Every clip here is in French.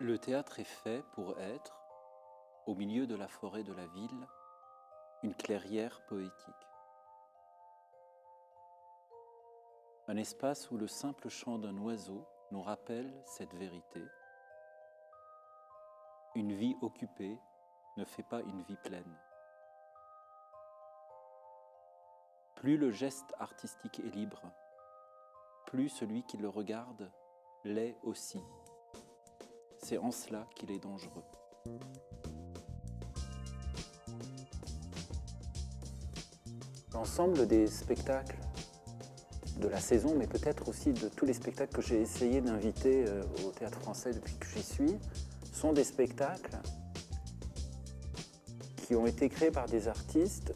Le théâtre est fait pour être, au milieu de la forêt de la ville, une clairière poétique. Un espace où le simple chant d'un oiseau nous rappelle cette vérité. Une vie occupée ne fait pas une vie pleine. Plus le geste artistique est libre, plus celui qui le regarde l'est aussi. C'est en cela qu'il est dangereux. L'ensemble des spectacles de la saison, mais peut-être aussi de tous les spectacles que j'ai essayé d'inviter au Théâtre Français depuis que j'y suis, sont des spectacles qui ont été créés par des artistes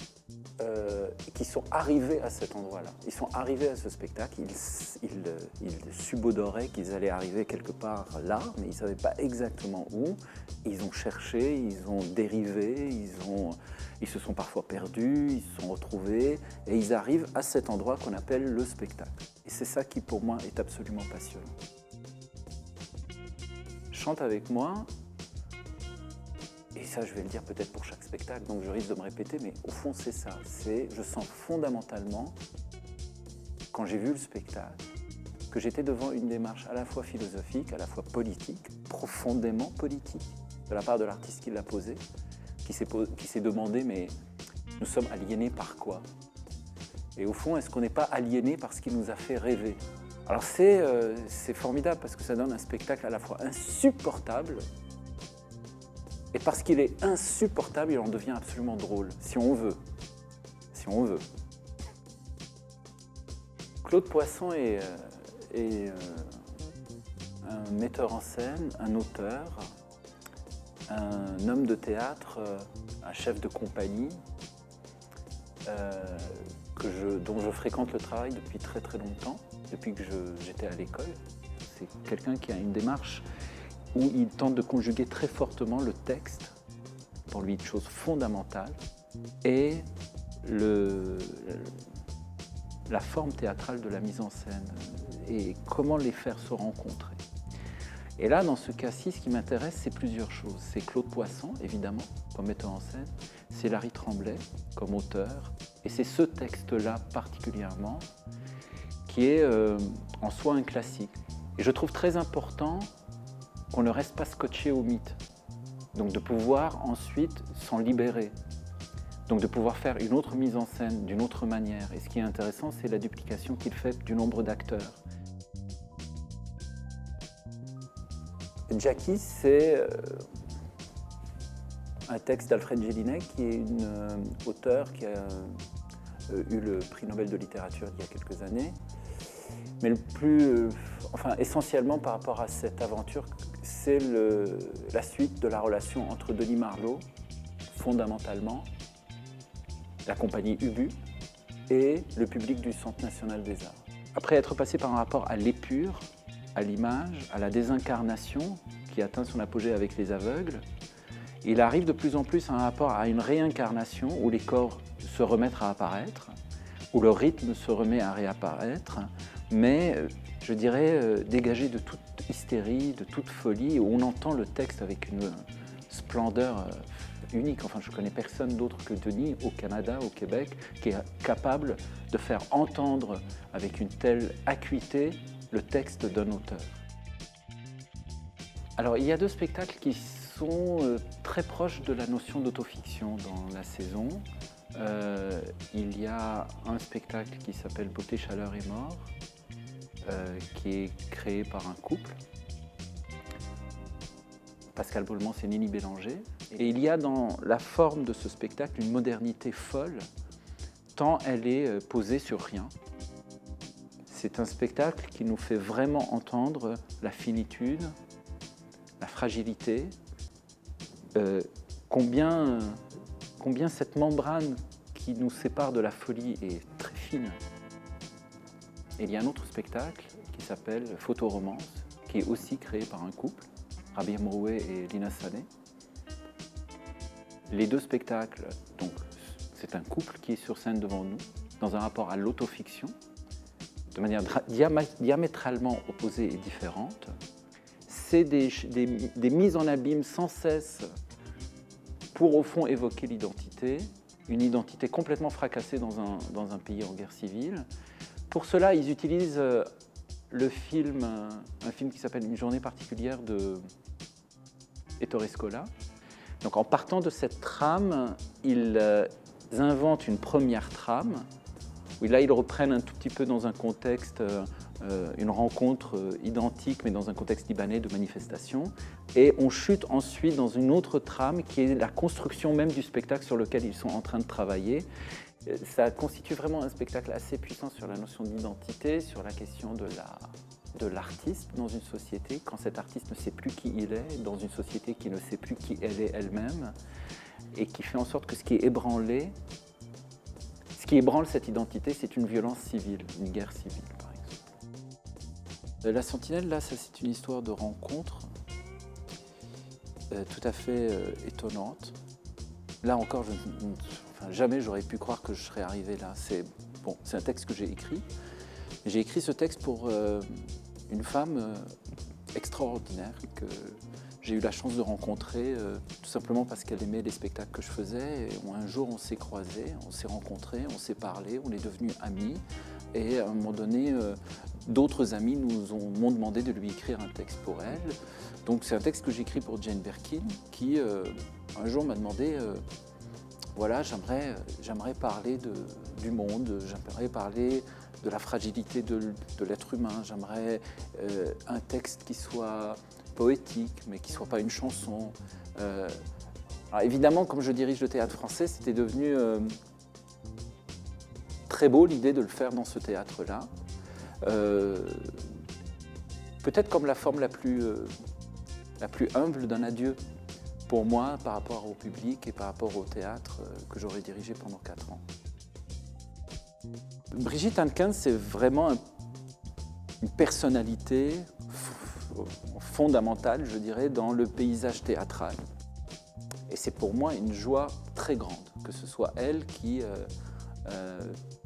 qui sont arrivés à cet endroit-là. Ils sont arrivés à ce spectacle, ils subodoraient qu'ils allaient arriver quelque part là, mais ils ne savaient pas exactement où. Ils ont cherché, ils ont dérivé, ils se sont parfois perdus, ils se sont retrouvés, et ils arrivent à cet endroit qu'on appelle le spectacle. Et c'est ça qui, pour moi, est absolument passionnant. Chante avec moi. Et ça, je vais le dire peut-être pour chaque spectacle, donc je risque de me répéter, mais au fond, c'est ça. Je sens fondamentalement, quand j'ai vu le spectacle, que j'étais devant une démarche à la fois philosophique, à la fois politique, profondément politique, de la part de l'artiste qui l'a posé, qui s'est demandé, mais nous sommes aliénés par quoi? Et au fond, est-ce qu'on n'est pas aliénés par ce qui nous a fait rêver? Alors c'est formidable parce que ça donne un spectacle à la fois insupportable, et parce qu'il est insupportable, il en devient absolument drôle, si on veut. Si on veut. Claude Poisson est un metteur en scène, un auteur, un homme de théâtre, un chef de compagnie, dont je fréquente le travail depuis très très longtemps, depuis que j'étais à l'école. C'est quelqu'un qui a une démarche où il tente de conjuguer très fortement le texte, pour lui une chose fondamentale, et la forme théâtrale de la mise en scène, et comment les faire se rencontrer. Et là, dans ce cas-ci, ce qui m'intéresse, c'est plusieurs choses. C'est Claude Poisson, évidemment, comme metteur en scène, c'est Larry Tremblay, comme auteur, et c'est ce texte-là particulièrement, qui est en soi un classique. Et je trouve très important qu'on ne reste pas scotché au mythe, donc de pouvoir ensuite s'en libérer, donc de pouvoir faire une autre mise en scène d'une autre manière. Et ce qui est intéressant, c'est la duplication qu'il fait du nombre d'acteurs. Jackie, c'est un texte d'Alfred Jelinek, qui est une auteure qui a eu le prix Nobel de littérature il y a quelques années. Mais le plus, essentiellement par rapport à cette aventure, c'est la suite de la relation entre Denis Marleau, fondamentalement, la compagnie Ubu et le public du Centre national des arts. Après être passé par un rapport à l'épure, à l'image, à la désincarnation, qui atteint son apogée avec les aveugles, il arrive de plus en plus à un rapport à une réincarnation où les corps se remettent à apparaître, où le rythme se remet à réapparaître, mais je dirais dégagé de toute hystérie, de toute folie, où on entend le texte avec une splendeur unique. Enfin, je ne connais personne d'autre que Denis au Canada, au Québec, qui est capable de faire entendre avec une telle acuité le texte d'un auteur. Alors, il y a deux spectacles qui sont très proches de la notion d'autofiction dans la saison. Il y a un spectacle qui s'appelle Beauté, chaleur et mort, qui est créé par un couple, Pascal Bolmans et Nini Bélanger. Et il y a dans la forme de ce spectacle une modernité folle, tant elle est posée sur rien. C'est un spectacle qui nous fait vraiment entendre la finitude, la fragilité, combien cette membrane qui nous sépare de la folie est très fine. Et il y a un autre spectacle qui s'appelle Photoromance, qui est aussi créé par un couple, Rabir Mroué et Lina Sané. Les deux spectacles, donc, c'est un couple qui est sur scène devant nous, dans un rapport à l'autofiction, de manière diamétralement opposée et différente. c'est des mises en abîme sans cesse pour, au fond, évoquer l'identité, une identité complètement fracassée dans un pays en guerre civile. Pour cela, ils utilisent un film qui s'appelle Une journée particulière de Ettore Scola. Donc en partant de cette trame, ils inventent une première trame, où là ils reprennent un tout petit peu dans un contexte, une rencontre identique, mais dans un contexte libanais de manifestation. Et on chute ensuite dans une autre trame qui est la construction même du spectacle sur lequel ils sont en train de travailler. Ça constitue vraiment un spectacle assez puissant sur la notion d'identité, sur la question de l'artiste dans une société, quand cet artiste ne sait plus qui il est, dans une société qui ne sait plus qui elle est elle-même, et qui fait en sorte que ce qui ébranle cette identité, c'est une violence civile, une guerre civile, par exemple. La Sentinelle, là, ça c'est une histoire de rencontre tout à fait étonnante. Là encore, jamais j'aurais pu croire que je serais arrivé là. C'est un texte que j'ai écrit. J'ai écrit ce texte pour une femme extraordinaire que j'ai eu la chance de rencontrer tout simplement parce qu'elle aimait les spectacles que je faisais. Et un jour, on s'est croisés, on s'est rencontrés, on s'est parlé, on est devenus amis. Et à un moment donné, d'autres amis m'ont demandé de lui écrire un texte pour elle. Donc c'est un texte que j'ai écrit pour Jane Birkin qui, un jour, m'a demandé voilà, j'aimerais parler du monde, j'aimerais parler de la fragilité de l'être humain, j'aimerais un texte qui soit poétique, mais qui ne soit pas une chanson. Alors évidemment, comme je dirige le théâtre français, c'était devenu très beau l'idée de le faire dans ce théâtre-là. Peut-être comme la forme la plus humble d'un adieu pour moi par rapport au public et par rapport au théâtre que j'aurais dirigé pendant 4 ans. Brigitte Hannequin, c'est vraiment une personnalité fondamentale, je dirais, dans le paysage théâtral. Et c'est pour moi une joie très grande que ce soit elle qui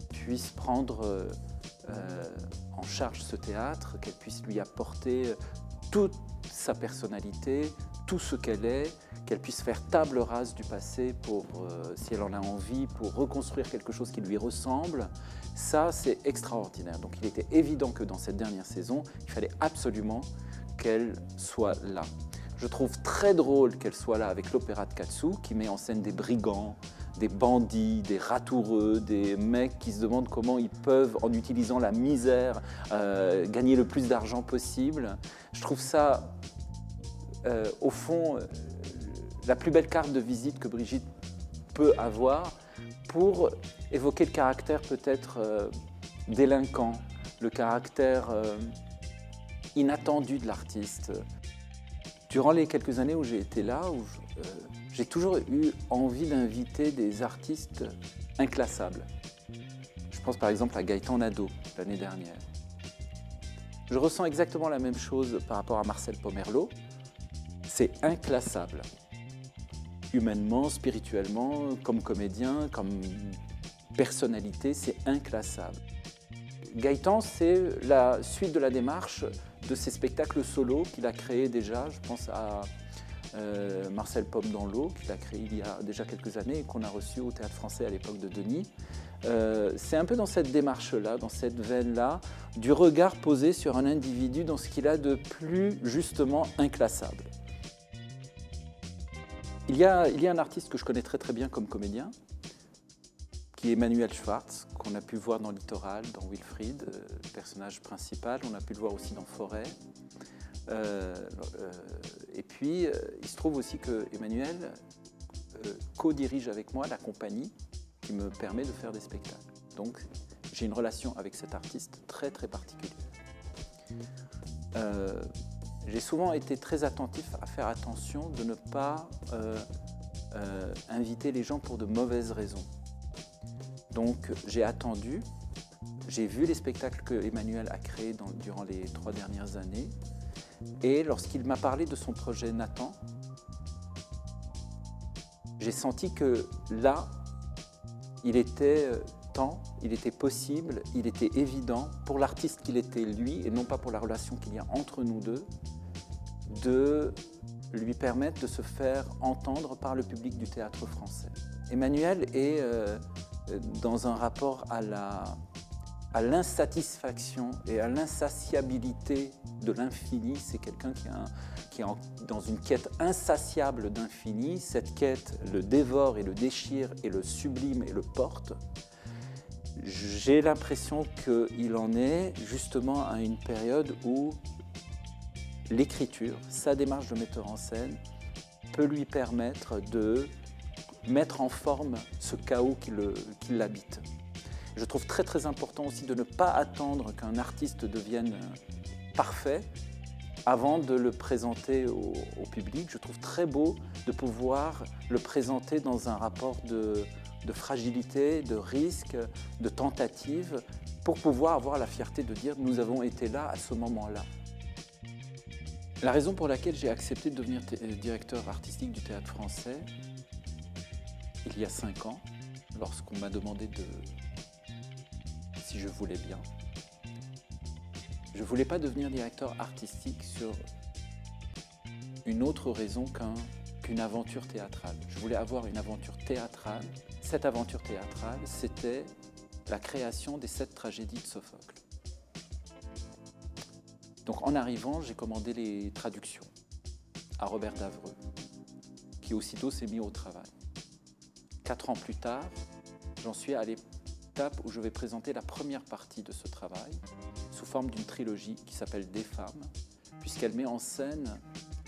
puisse prendre en charge ce théâtre, qu'elle puisse lui apporter toute sa personnalité, tout ce qu'elle est, qu'elle puisse faire table rase du passé pour, si elle en a envie, pour reconstruire quelque chose qui lui ressemble. Ça, c'est extraordinaire. Donc il était évident que dans cette dernière saison, il fallait absolument qu'elle soit là. Je trouve très drôle qu'elle soit là avec l'opéra de Katsu, qui met en scène des brigands, des bandits, des ratoureux, des mecs qui se demandent comment ils peuvent, en utilisant la misère, gagner le plus d'argent possible. Je trouve ça, au fond, la plus belle carte de visite que Brigitte peut avoir pour évoquer le caractère peut-être délinquant, le caractère inattendu de l'artiste. Durant les quelques années où j'ai été là, j'ai toujours eu envie d'inviter des artistes inclassables. Je pense par exemple à Gaëtan Nadeau, l'année dernière. Je ressens exactement la même chose par rapport à Marcel Pomerleau. C'est inclassable. Humainement, spirituellement, comme comédien, comme personnalité, c'est inclassable. Gaëtan, c'est la suite de la démarche de ces spectacles solo qu'il a créés déjà. Je pense à Marcel Pomme dans l'eau, qu'il a créé il y a déjà quelques années et qu'on a reçu au Théâtre Français à l'époque de Denis. C'est un peu dans cette démarche-là, dans cette veine-là, du regard posé sur un individu dans ce qu'il a de plus justement inclassable. Il y a un artiste que je connais très très bien comme comédien, qui est Emmanuel Schwartz, qu'on a pu voir dans Littoral, dans Wilfried, le personnage principal. On a pu le voir aussi dans Forêt. Et puis, il se trouve aussi que Emmanuel co-dirige avec moi la compagnie qui me permet de faire des spectacles. Donc, j'ai une relation avec cet artiste très très particulière. J'ai souvent été très attentif à faire attention de ne pas inviter les gens pour de mauvaises raisons. Donc j'ai attendu, j'ai vu les spectacles que Emmanuel a créés durant les 3 dernières années, et lorsqu'il m'a parlé de son projet Nathan, j'ai senti que là, il était temps, il était possible, il était évident pour l'artiste qu'il était lui, et non pas pour la relation qu'il y a entre nous deux, de lui permettre de se faire entendre par le public du théâtre français. Emmanuel est dans un rapport à l'insatisfaction et à l'insatiabilité de l'infini. C'est quelqu'un qui est dans une quête insatiable d'infini. Cette quête le dévore et le déchire et le sublime et le porte. J'ai l'impression qu'il en est justement à une période où l'écriture, sa démarche de metteur en scène, peut lui permettre de mettre en forme ce chaos qui l'habite. Je trouve très très important aussi de ne pas attendre qu'un artiste devienne parfait avant de le présenter au public. Je trouve très beau de pouvoir le présenter dans un rapport de fragilité, de risque, de tentative, pour pouvoir avoir la fierté de dire « nous avons été là à ce moment-là ». La raison pour laquelle j'ai accepté de devenir directeur artistique du Théâtre Français, il y a 5 ans, lorsqu'on m'a demandé si je voulais bien. Je ne voulais pas devenir directeur artistique sur une autre raison qu'une aventure théâtrale. Je voulais avoir une aventure théâtrale. Cette aventure théâtrale, c'était la création des 7 tragédies de Sophocle. Donc en arrivant, j'ai commandé les traductions à Robert Davreux, qui aussitôt s'est mis au travail. 4 ans plus tard, j'en suis à l'étape où je vais présenter la première partie de ce travail sous forme d'une trilogie qui s'appelle Des femmes, puisqu'elle met en scène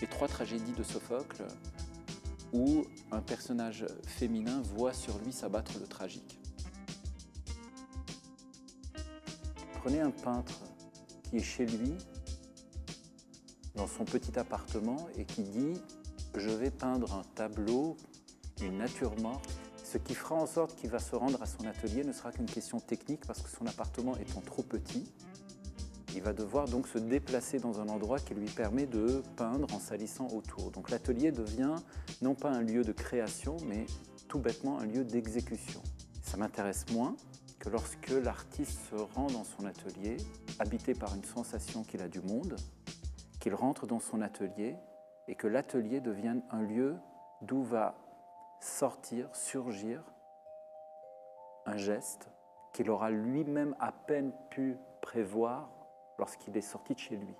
les 3 tragédies de Sophocle où un personnage féminin voit sur lui s'abattre le tragique. Prenez un peintre qui est chez lui, dans son petit appartement, et qui dit « je vais peindre un tableau, une nature morte ». Ce qui fera en sorte qu'il va se rendre à son atelier ne sera qu'une question technique, parce que son appartement étant trop petit, il va devoir donc se déplacer dans un endroit qui lui permet de peindre en salissant autour. Donc l'atelier devient non pas un lieu de création, mais tout bêtement un lieu d'exécution. Ça m'intéresse moins que lorsque l'artiste se rend dans son atelier, habité par une sensation qu'il a du monde, qu'il rentre dans son atelier et que l'atelier devienne un lieu d'où va sortir, surgir un geste qu'il aura lui-même à peine pu prévoir lorsqu'il est sorti de chez lui.